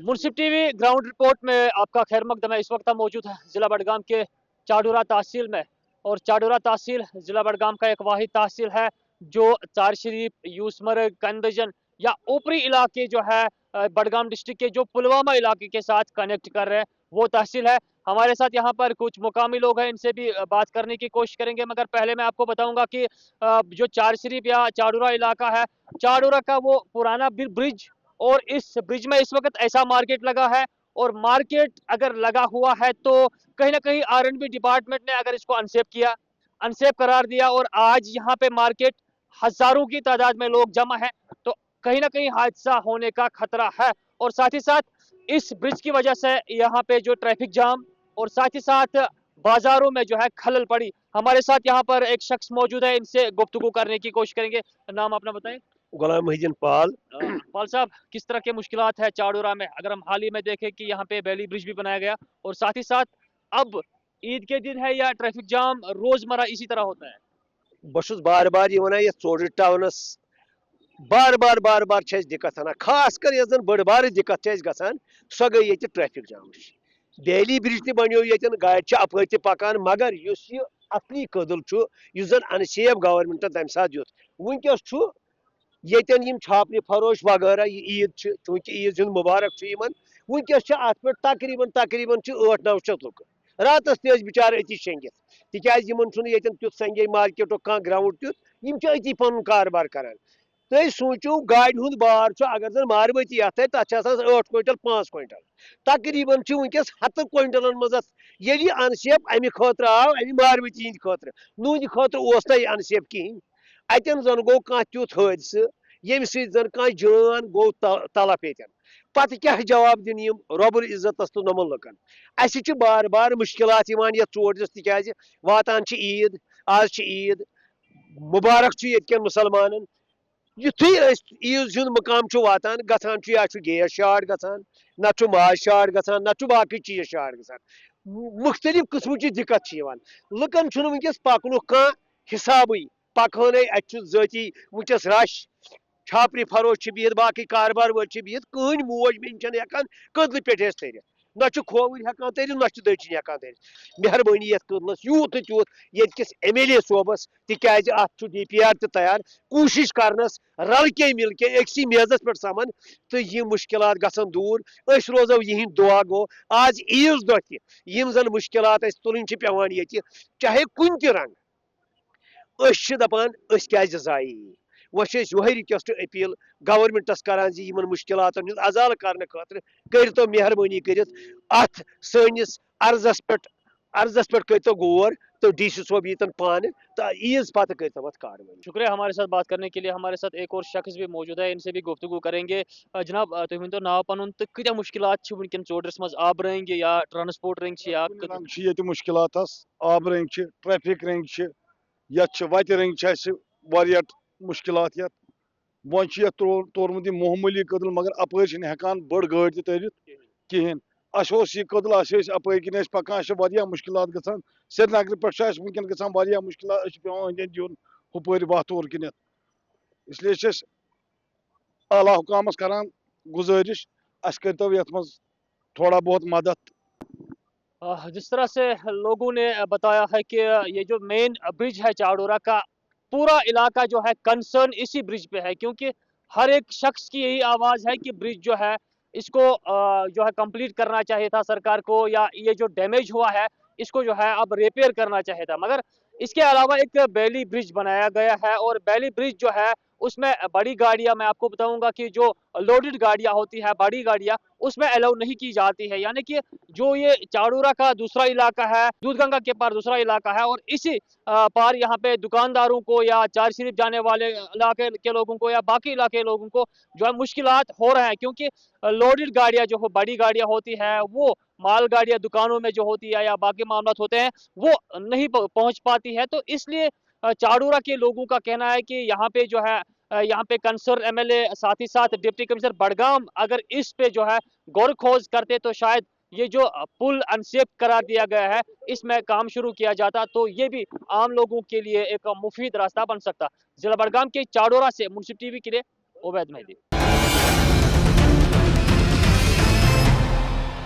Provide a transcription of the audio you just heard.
मुनसिफ TV ground report में आपका खैर मकदम है। इस वक्त हम मौजूद हैं ज़िला बडगाम के चाडूरा तहसील में, और चाडूरा तहसील ज़िला बडगाम का एक वाहिद तहसील है जो चार शरीफ, यूसमर्ग, कंदजन या ऊपरी इलाके जो है बडगाम डिस्ट्रिक्ट के जो पुलवामा इलाके के साथ कनेक्ट कर रहे हैं वो तहसील है। हमारे साथ यहाँ पर कुछ मुकामी लोग हैं, इनसे भी बात करने की कोशिश करेंगे, मगर पहले मैं आपको बताऊंगा कि जो चार शरीफ या चाडूरा इलाका है, चाडूरा का वो पुराना ब्रिज, और इस ब्रिज में इस वक्त ऐसा मार्केट लगा है, और मार्केट अगर लगा हुआ है तो कहीं ना कहीं आर&बी डिपार्टमेंट ने अगर इसको अनसेफ किया, अनसेफ करार दिया, और आज यहाँ पे मार्केट हजारों की तादाद में लोग जमा है, तो कहीं ना कहीं हादसा होने का खतरा है। और साथ ही साथ इस ब्रिज की वजह से यहाँ पे जो ट्रैफिक जाम और साथ ही साथ बाजारों में जो है खलल पड़ी। हमारे साथ यहाँ पर एक शख्स मौजूद है, इनसे गुफ्तगू करने की कोशिश करेंगे। नाम अपना बताएं। गुलाम मुहिद्दीन पाल। पाल साहब, किस तरह के मुश्किलात है चाडूरा में? अगर हम हाल ही में देखें कि यहाँ पे बैली ब्रिज भी बनाया गया, और साथ ही साथ अब ईद के दिन है या ट्रैफिक जाम रोजमर्रा इसी तरह होता है। बस बार बार ये वन चोर टाउनस बार बार बार बार दिक्कत आना, खास कर ये बड़ बार दिक्कत गसान सो गई ये ट्रैफिक जाम। बैली ब्रिज तक बनो ये गाड़ अप पकान, मगर इस असली कदल जन अनसेफ गवर्नमेंट तम सात दुत वनकस ये छापने फरोश वगैरह ईद चूंकि ईद मुबारक वनकस अत पे तकरीबन तकरीबन 800-900 लुक रातस तज बिचार अति शेंगित तिक तुत संगे मार्केटो कह ग्राउंड तुत अति पन कारबार करान। तुम सोचो गाड़ हूं बार अगर जन मारवती अत 8 क्विंटल 5 क्विंटल तकरीबन वनकस 7 क्विंटलन मज ये अनसेफ अमे खतर आव अमे मारवती हंद खतर नुंद खतर अनसेफ कहें। अतन जन गो कह तुत हादसा ये जन कह जान गो तलफ ये पत क्या जवाब दिन रबुल इज्जत तो नमन लुकन अस बार बार मुश्किलात ये चोर तिक वातान ईद, आज ईद मुबारक ये मुसलमान युथु ईज हुंद मकाम वातान गसान या गैस शार्ट गसान, ना माज शार्ट गसान, ना बाकी चीज शार्ट गसान, मुख्तलिफ किस्म की दिक्कत लुकन वनकस पकन कह हिसाब पकान अति वनकस रश छापरी फरोश बिहत बाकी कारबार वल बिहत कहन मोज बेन हेकान कदल पे तर ना खोवर हेकान तर ना दचन हेकान तर। मेहरबानी ये कदलस यूत तूत ये MLA सोबस तिकाज अत DPR तैयार कोशिश करनस रल के मिल के अक्सी मेजस पे समन तो ये मुश्किलात गसन दूर अस रोजो यह दुआ गो आज ईज दह तम जन मुश्किलात तुलन पेवान ये चाहे कुन त रंग अस दपान अस क्या जाई वह यही रिक्वेस्ट अपील गवर्नमेंटस करान मुश्किलात अजाल करने खतर कर तो मेहरबानी कर अत सनिस अर्जस पे कर तो गौर तो DC सोब यीतन पान तो ईज पत कर तो कार्रवाई। शुक्रिया हमारे साथ बात करने के लिए। हमारे साथ एक और शख्स भी मौजूद है, इनसे भी गुफ्तगू करेंगे। जनाब, तुम वन तो नाव पन तो कत्या मुश्किलात वनकन चोडरस मज आब रंग या ट्रांसपोर्ट रंग या मुश्किलात आब रंग ट्रैफिक रंग वत रंग मुश्किलात वन तोरमुत मामूली कदल, मगर अपर हेकान बड़ गाड़ तरित कहें अस यह कदल अप कन पकान मुश्किलात गसान श्रीनगर पे वनकन गसान मुश्किलात पे दिन हुपर वह तौर कन इसलिए आला हुकामस करान गुजारिश अस करतो ये थोड़ा बहुत मदद। जिस तरह से लोगों ने बताया है कि ये जो मेन ब्रिज है चाडूरा का, पूरा इलाका जो है कंसर्न इसी ब्रिज पे है, क्योंकि हर एक शख्स की यही आवाज है कि ब्रिज जो है इसको जो है कंप्लीट करना चाहिए था सरकार को, या ये जो डैमेज हुआ है इसको जो है अब रिपेयर करना चाहिए था। मगर इसके अलावा एक बैली ब्रिज बनाया गया है, और बैली ब्रिज जो है उसमें बड़ी गाड़ियां, मैं आपको बताऊंगा कि जो लोडेड गाड़ियां होती है, बड़ी गाड़ियां, उसमें अलाउ नहीं की जाती है। यानी कि जो ये चाडूरा का दूसरा इलाका है, दूधगंगा के पार दूसरा इलाका है, और इसी पार यहाँ पे दुकानदारों को या चार शरीफ जाने वाले इलाके के लोगों को या बाकी इलाके के लोगों को जो है मुश्किलात हो रहे हैं, क्योंकि लोडेड गाड़ियां जो बड़ी गाड़ियां होती है, वो माल गाड़ियां दुकानों में जो होती है या बाकी मामला होते हैं वो नहीं पहुंच पाती है। तो इसलिए चाडूरा के लोगों का कहना है कि यहाँ पे जो है यहाँ पे कंसर्न MLA साथ ही साथ डिप्टी कमिश्नर बडगाम अगर इस पे जो है गौर खोज करते तो शायद ये जो पुल अनसेफ करार दिया गया है इसमें काम शुरू किया जाता, तो ये भी आम लोगों के लिए एक मुफीद रास्ता बन सकता। जिला बडगाम के चाडूरा से मुनसिफ टीवी के लिए उबैद मेहदी।